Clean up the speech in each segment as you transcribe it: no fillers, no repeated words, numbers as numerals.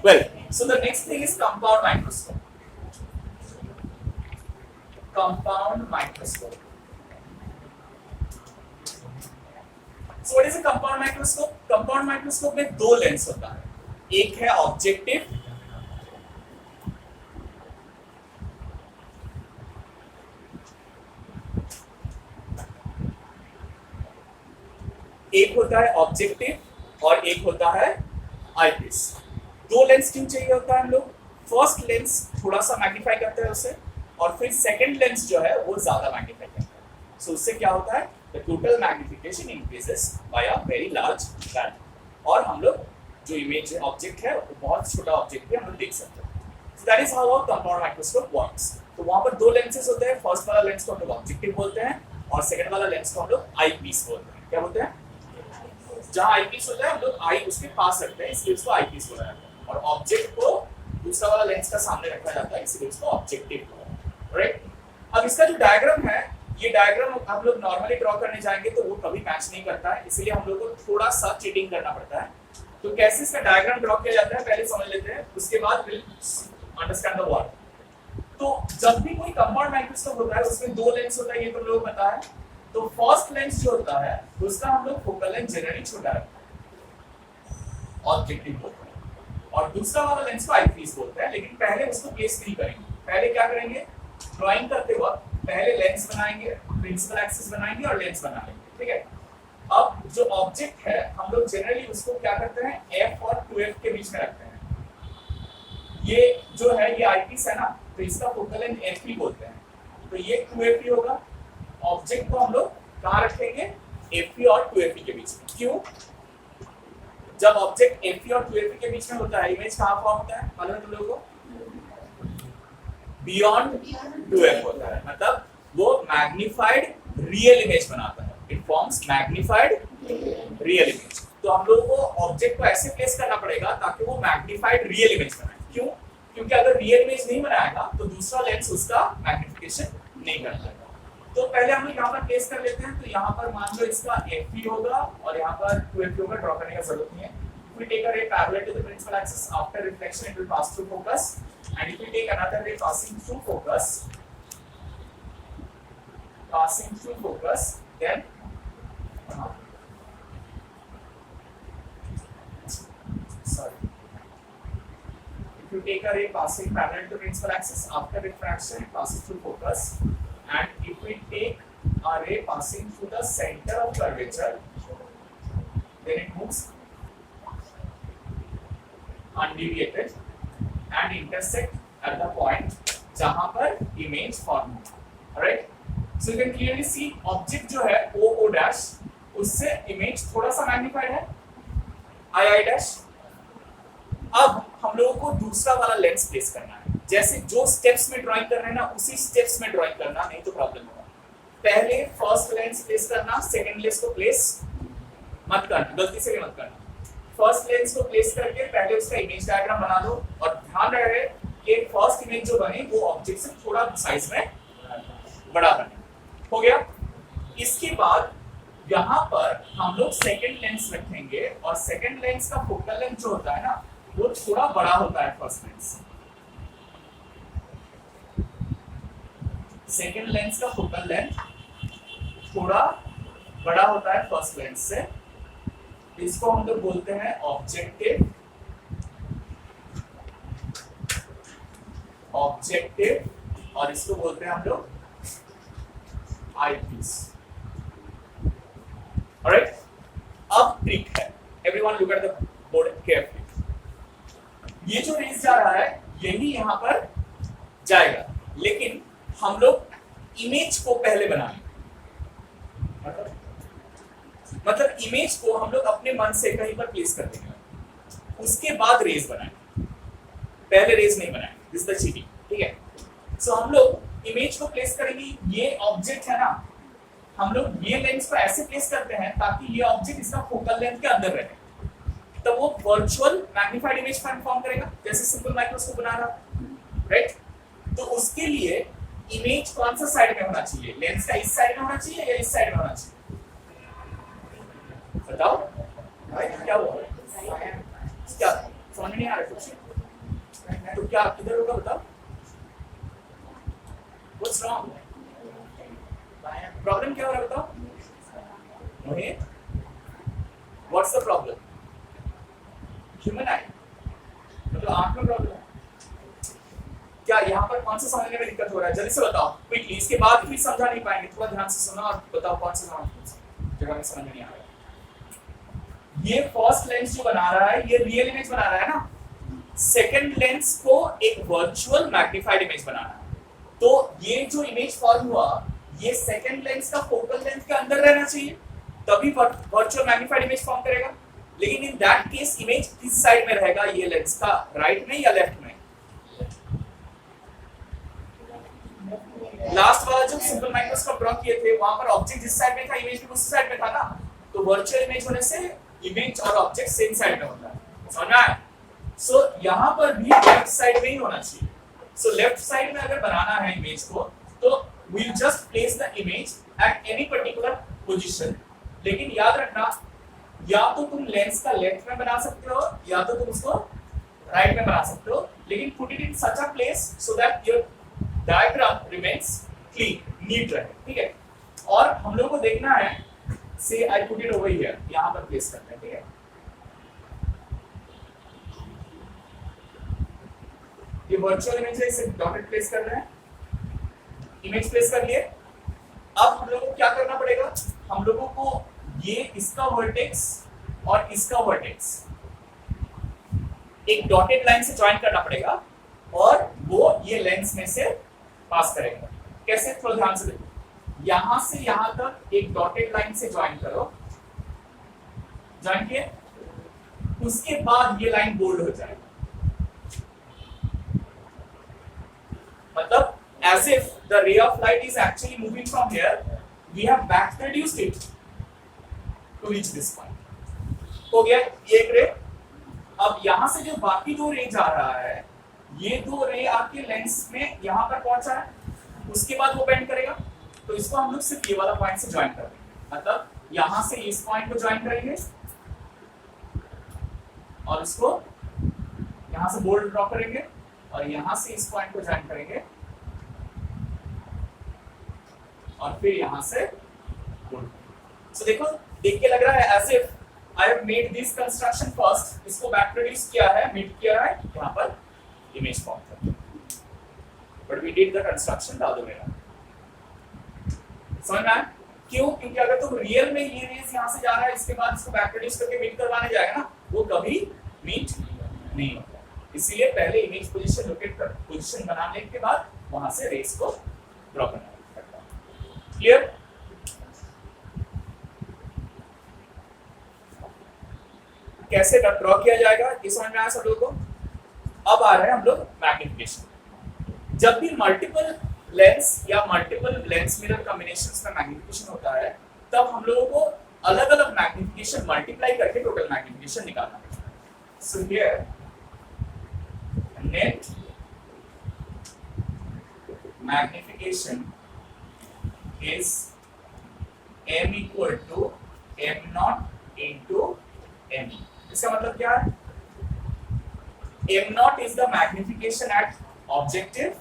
Well, so the next thing is compound microscope. Compound microscope. So what is a compound microscope? Compound microscope में दो lens होता है, एक है objective, एक होता है ऑब्जेक्टिव और एक होता है आईपीस। दो लेंस क्यों चाहिए होता है हम लोग? फर्स्ट लेंस थोड़ा सा मैग्नीफाई करते हैं उसे, और फिर सेकंड लेंस जो है वो ज्यादा मैग्नीफाई करता है। सो उससे क्या होता है? The total magnification increases by a very large value, और हम लोग जो इमेज ऑब्जेक्ट है वो बहुत छोटा ऑब्जेक्ट भी हम लोग देख सकते हैं। So that is how a compound microscope works. तो वहां पर दो लेंसेज होते हैं, फर्स्ट वाला लेंस को हम लोग ऑब्जेक्टिव बोलते हैं और सेकंड वाला लेंस को हम लोग आईपीस बोलते हैं। क्या बोलते हैं? जहां आईपीस होता है हम लोग आई उसके पास रखते हैं, इसलिए उसको आईपीस बोला जाता है, और ऑब्जेक्ट को दूसरा वाला लेंस का सामने रखा जाता है, इसलिए उसको ऑब्जेक्टिव बोला जाता है। राइट? अब इसका जो डायग्राम है, ये डायग्राम हम लोग नॉर्मली ड्रॉ करने जाएंगे तो वो कभी मैच नहीं करता है, इसलिए हम लोग को थोड़ा सा चीटिंग करना पड़ता है। तो कैसे इसका डायग्राम ड्रॉ किया जाता है पहले समझ लेते हैं, उसके बाद विल अंडरस्टैंड द वर्ड। तो जब भी कोई कंपाउंड माइक्रोस्कोप होता है उसमें दो लेंस होता है, ये तो लोग पता है। तो फर्स्ट लेंस जो होता है उसका हम लोग फोकल लेंथ जनरली छोटा रखते हैं, ऑब्जेक्टिव बोलते हैं, और दूसरा वाला लेंस को आईपीस बोलते हैं। लेकिन पहले उसको प्लेस नहीं करेंगे, पहले क्या करेंगे? ड्राइंग करते वक्त पहले लेंस बनाएंगे, प्रिंसिपल एक्सिस बनाएंगे और लेंस बना लेंगे। ठीक है? अब जो ऑब्जेक्ट है हम लोग जनरली उसको क्या करते हैं? एफ और 2f के बीच में रखते हैं। ये जो है ये आईपीस है ना, तो इसका फोकल लेंथ एफ बोलते हैं, तो ये 2f होगा। ऑब्जेक्ट को हम लोग कहाँ रखेंगे? Fe और 2Fe के बीच में। क्यों? जब ऑब्जेक्ट Fe और 2Fe के बीच में होता है, इमेज कहाँ फॉर्म होता है मालूम है तुम लोगों को? बियॉन्ड 2F होता है, मतलब वो मैग्नीफाइड रियल इमेज बनाता है। It forms magnified real image. तो हम लोगों को ऑब्जेक्ट को ऐसे प्लेस करना पड़ेगा ताकि वो मैग्नीफाइड रियल इमेज बनाए। क्यों? क्योंकि अगर रियल इमेज नहीं बनाएगा तो दूसरा लेंस उसका मैग्निफिकेशन नहीं कर पाएगा। तो पहले हम लोग यहाँ पर प्लेस कर लेते हैं। तो यहाँ पर मान लो इसका Fe होगा और यहाँ पर 2Fe होगा, ड्रॉ करने की जरूरत नहीं है। If we take a ray parallel to the principal axis, after reflection it will pass through focus, and if we take another ray passing through focus, then sorry. If you take a ray passing parallel to principal axis, after refraction it passes through focus. And if we take a ray passing through the center of curvature, then it moves undeviated and intersect at the point जहाँ पर image form होता है। Alright? So you can clearly see object जो है O dash, उससे image थोड़ा सा magnified है I dash। अब हम लोगों को दूसरा वाला लेंस प्लेस करना है। जैसे जो स्टेप्स में ड्राइंग कर रहे हैं ना, उसी स्टेप्स में ड्राइंग करना, नहीं तो प्रॉब्लम होगा। पहले फर्स्ट लेंस प्लेस करना, सेकंड लेंस को प्लेस मत करना, गलती से भी मत करना। फर्स्ट लेंस को प्लेस करके पहले उसका इमेज डायग्राम बना दो, और ध्यान रहे कि फर्स्ट इमेज जो बने वो ऑब्जेक्ट से थोड़ा साइज में बड़ा बने। हो गया? इसके बाद यहाँ पर हम लोग सेकंड लेंस रखेंगे, और सेकंड लेंस का फोकल लेंथ जो होता है ना वो थोड़ा बड़ा होता है फर्स्ट लेंस से। सेकेंड लेंस का फोकल लेंथ थोड़ा बड़ा होता है फर्स्ट लेंस से। इसको हम लोग बोलते हैं ऑब्जेक्टिव, और इसको बोलते हैं हम लोग आईपीस। ऑलराइट? अब ट्रिक है, everyone look at the board carefully. ये जो रेस जा रहा है यही यहां पर जाएगा, लेकिन हम लोग इमेज को पहले बनाएंगे। मतलब इमेज को हम लोग अपने मन से कहीं पर प्लेस कर देंगे, उसके बाद रेस बनाएंगे, पहले रेस नहीं बनाएंगे। This is the cheating. ठीक है? सो हम लोग इमेज को प्लेस करेंगे, ये ऑब्जेक्ट है ना, हम लोग ये लेंस को ऐसे प्लेस करते हैं ताकि ये ऑब्जेक्ट इसका फोकल लेंथ के अंदर रहे, तो वो वर्चुअल मैग्नीफाइड इमेज फॉर्म करेगा, जैसे सिंपल माइक्रोस्कोप बना रहा। राइट? तो उसके लिए इमेज कौन सा साइड में होना चाहिए? लेंस का इस साइड में होना चाहिए या इस साइड में होना चाहिए? बताओ भाई, क्या हुआ? क्या समझ नहीं आ रहा कुछ? तो क्या किधर होगा बताओ? What's wrong? प्रॉब्लम क्या हो रहा है बताओ? मोहित, What's the problem? Human eye, मतलब आंख में प्रॉब्लम है क्या? यहाँ पर कौन सा समझने में दिक्कत हो रहा है? जल्दी से बताओ क्विकली, इसके बाद भी समझा नहीं पाएंगे, थोड़ा ध्यान से सुनो और बताओ कौन सा जगह में समझ में नहीं आ रहा है। ये फर्स्ट लेंस जो बना रहा है ये रियल इमेज बना रहा है ना, सेकंड लेंस को एक वर्चुअल मैग्नीफाइड इमेज बनाना है। तो ये जो इमेज फॉर्म हुआ ये सेकंड लेंस का फोकल लेंथ के अंदर रहना चाहिए, तभी वर्चुअल मैग्नीफाइड इमेज फॉर्म करेगा। लेकिन इन दैट केस इमेज किस साइड में रहेगा ये लेंस का, राइट में या लेफ्ट में? लास्ट वाला जो सिंपल माइक्रोस्कोप ड्रॉ किए थे वहां पर ऑब्जेक्ट जिस साइड में था इमेज भी उस साइड में था ना, तो वर्चुअल इमेज होने से इमेज और ऑब्जेक्ट सेम साइड में होता है, समझ में आया? सो यहां पर भी लेफ्ट साइड में ही होना चाहिए। सो लेफ्ट साइड में अगर बनाना है इमेज को तो we'll just place the image at any particular position। लेकिन याद रखना या तो तुम लेंस का लेफ्ट में बना सकते हो या तो तुम उसको राइट में बना सकते हो, लेकिन put it in such a place so that your diagram remains clean, neat रहे, ठीक है? और हम लोग को देखना है, say I put it over here, यहाँ पर प्लेस करते हैं, ठीक है? ये वर्चुअल इमेज है, इसे डॉटेड प्लेस कर रहे हैं, इमेज प्लेस कर लिए। अब हम लोगों को क्या करना पड़ेगा? हम लोगों को ये इसका वर्टेक्स और इसका वर्टेक्स एक डॉटेड लाइन से ज्वाइन करना पड़ेगा और वो ये लेंस में से पास करेगा। कैसे? थोड़ा ध्यान से देखो, यहां से यहां तक एक डॉटेड लाइन से ज्वाइन करो, ज्वाइन किए, उसके बाद ये लाइन बोल्ड हो जाएगा, मतलब as if the ray of light is actually moving from here, we have back reduced it to reach this point। हो गया ये एक रे। अब यहां से जो बाकी दो रे जा रहा है, ये दो रे आपके लेंस में यहां पर पहुंचा है, उसके बाद वो बेंड करेगा, तो इसको हम लोग सिर्फ ये वाला पॉइंट से ज्वाइन करेंगे, मतलब यहां से इस पॉइंट को ज्वाइन करेंगे और इसको यहां से बोल्ड ड्रॉ करेंगे और यहां से इस पॉइंट को ज्वाइन करेंगे और फिर यहां से बोल्ड। सो देखो, देख के लग रहा है as if I have made this construction first, इसको बैक प्रोड्यूस किया है, मीट किया है, यहां पर इमेज फॉर्म कर, but we did the construction the other way around. समझ में आया? क्यों? क्योंकि अगर तुम रियल में ये रेस यहां से जा रहा है, इसके बाद इसको बैक प्रोड्यूस करके मीट करवाने जाएगा ना, वो कभी मीट नहीं होता। इसीलिए पहले इमेज पोजीशन लोकेट कर, पोजीशन बनाने के बाद वहां से रेस को ड्रॉ करना पड़ता है। क्लियर? कैसे ड्रॉ किया जाएगा ये समझ में आया सब लोगों को? अब आ रहे हैं हम लोग मैग्निफिकेशन। जब भी मल्टीपल लेंस या मल्टीपल लेंस मिरर कॉम्बिनेशंस में मैग्निफिकेशन होता है, तब हम लोगों को अलग अलग मैग्निफिकेशन मल्टीप्लाई करके टोटल मैग्निफिकेशन निकालना है। So here net magnification is m equal to m naught into m। इसका मतलब क्या है? m naught is the magnification at objective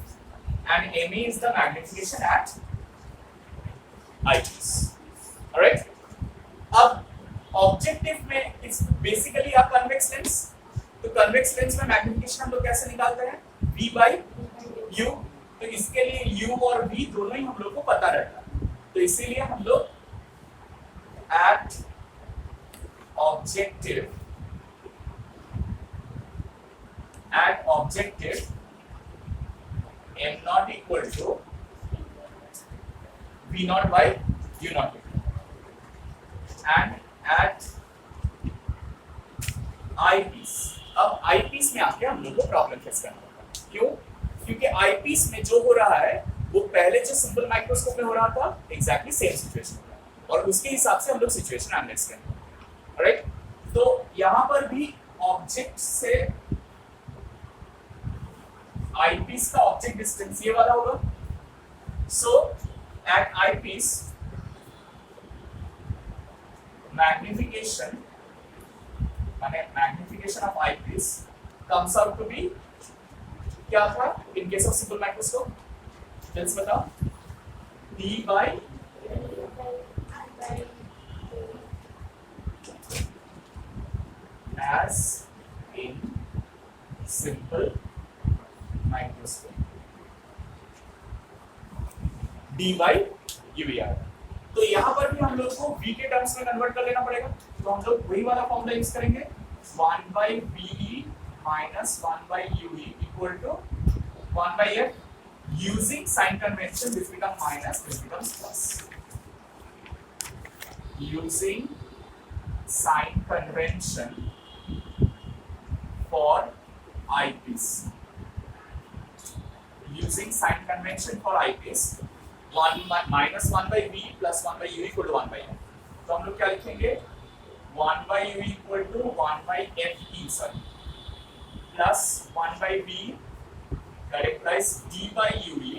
and m is the magnification at eyepiece। alright, अब objective में it's basically a convex lens, तो convex lens में magnification हम लोग कैसे निकालते हैं? v by u। तो इसके लिए u और v दोनों ही हम लोग को पता रहता है, तो इसीलिए हम लोग at objective m naught equal to v naught by u naught and at eyepiece। अब eyepiece में आके हम लोग को प्रॉब्लम फेस करना होगा। क्यों? क्योंकि eyepiece में जो हो रहा है वो पहले जो सिंपल माइक्रोस्कोप में हो रहा था एग्जैक्टली सेम सिचुएशन हो रहा है और उसके हिसाब से हम लोग सिचुएशन एनालाइज करेंगे। राइट, तो यहाँ पर भी ऑब्जेक्ट से eyepiece का ऑब्जेक्ट डिस्टेंस ये वाला होगा। सो eight eyepiece magnification of eyepiece comes out to be क्या था in case of simple microscope? Let's बताओ, d by as in simple microscope, d by UVR। तो यहां पर भी हम लोग को v के टर्म्स में कन्वर्ट कर लेना पड़ेगा, तो हम लोग वही वाला फॉर्मूला यूज करेंगे, 1 by VE minus 1 by UE equal to 1 by F, using sign convention this becomes minus, this becomes plus, using sign convention for eyepiece, using sign convention for eyepiece, 1 minus 1 by V plus 1 by U equal to 1 by F। तो हम लोग क्या लिखेंगे, 1 by U equal to 1 by FE sorry, plus 1 by V that implies D by UE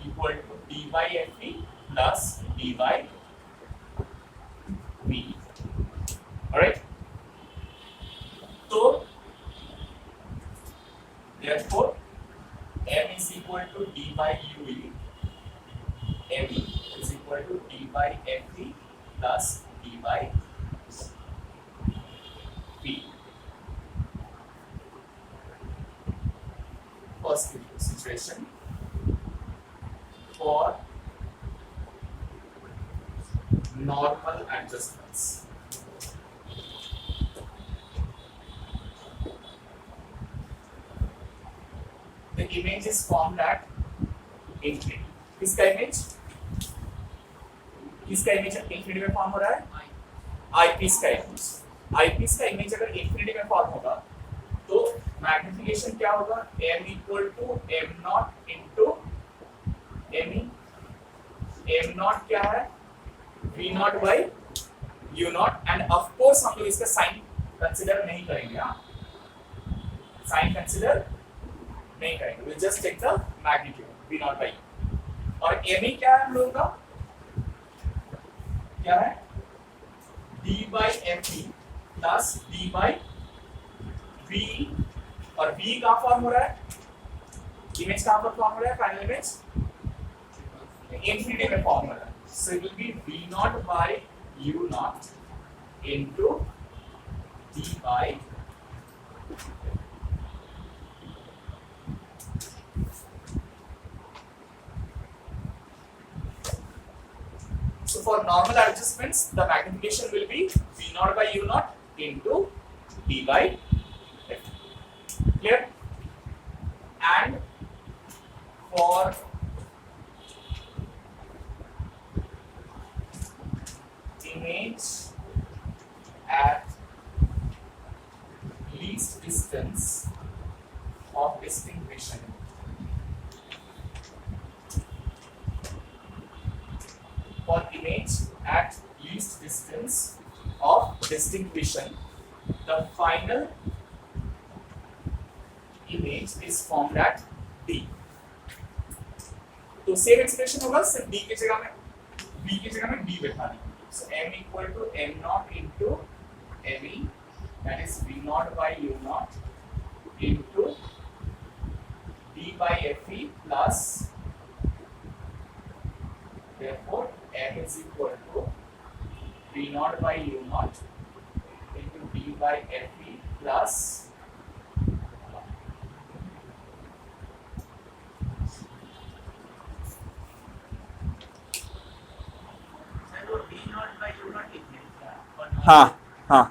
equal to D by FE plus D by V। Alright, तो therefore M is equal to D by UE, ME is equal to D by FE plus D by V। First situation for normal adjustments, the image is formed at infinity। किसका image, किसका image infinity में form हो रहा है, eyepiece का image. Eyepiece का image अगर infinity में फॉर्म होगा तो मैग्निफिकेशन क्या होगा, m equal to m naught into me, m naught क्या है, v naught by u naught, and of course हम लोग इसका साइन कंसीडर नहीं करेंगे, साइन कंसीडर नहीं करेंगे, we'll just take the magnitude v naught by u। और me क्या है हम लोगों का, क्या है, d by fe plus d by v, और v कहाँ फॉर्म हो रहा है, इमेज कहाँ पर फॉर्म हो रहा है, फाइनल इमेज इंफिनिटी में फॉर्म हो रहा है, so it will be v not by u not into d by so for normal adjustments the magnification will be v naught by u naught into d by f। Clear? And for image at least distance of distinction, for image at least distance of distinct vision, the final image is formed at D। तो same expression होगा, सिर्फ D की जगह में, B की जगह में D बैठा देंगे। So m equal to m naught into me, that is v naught by u naught into d by fe plus, therefore m is equal to v naught by u naught into d by fe plus हाँ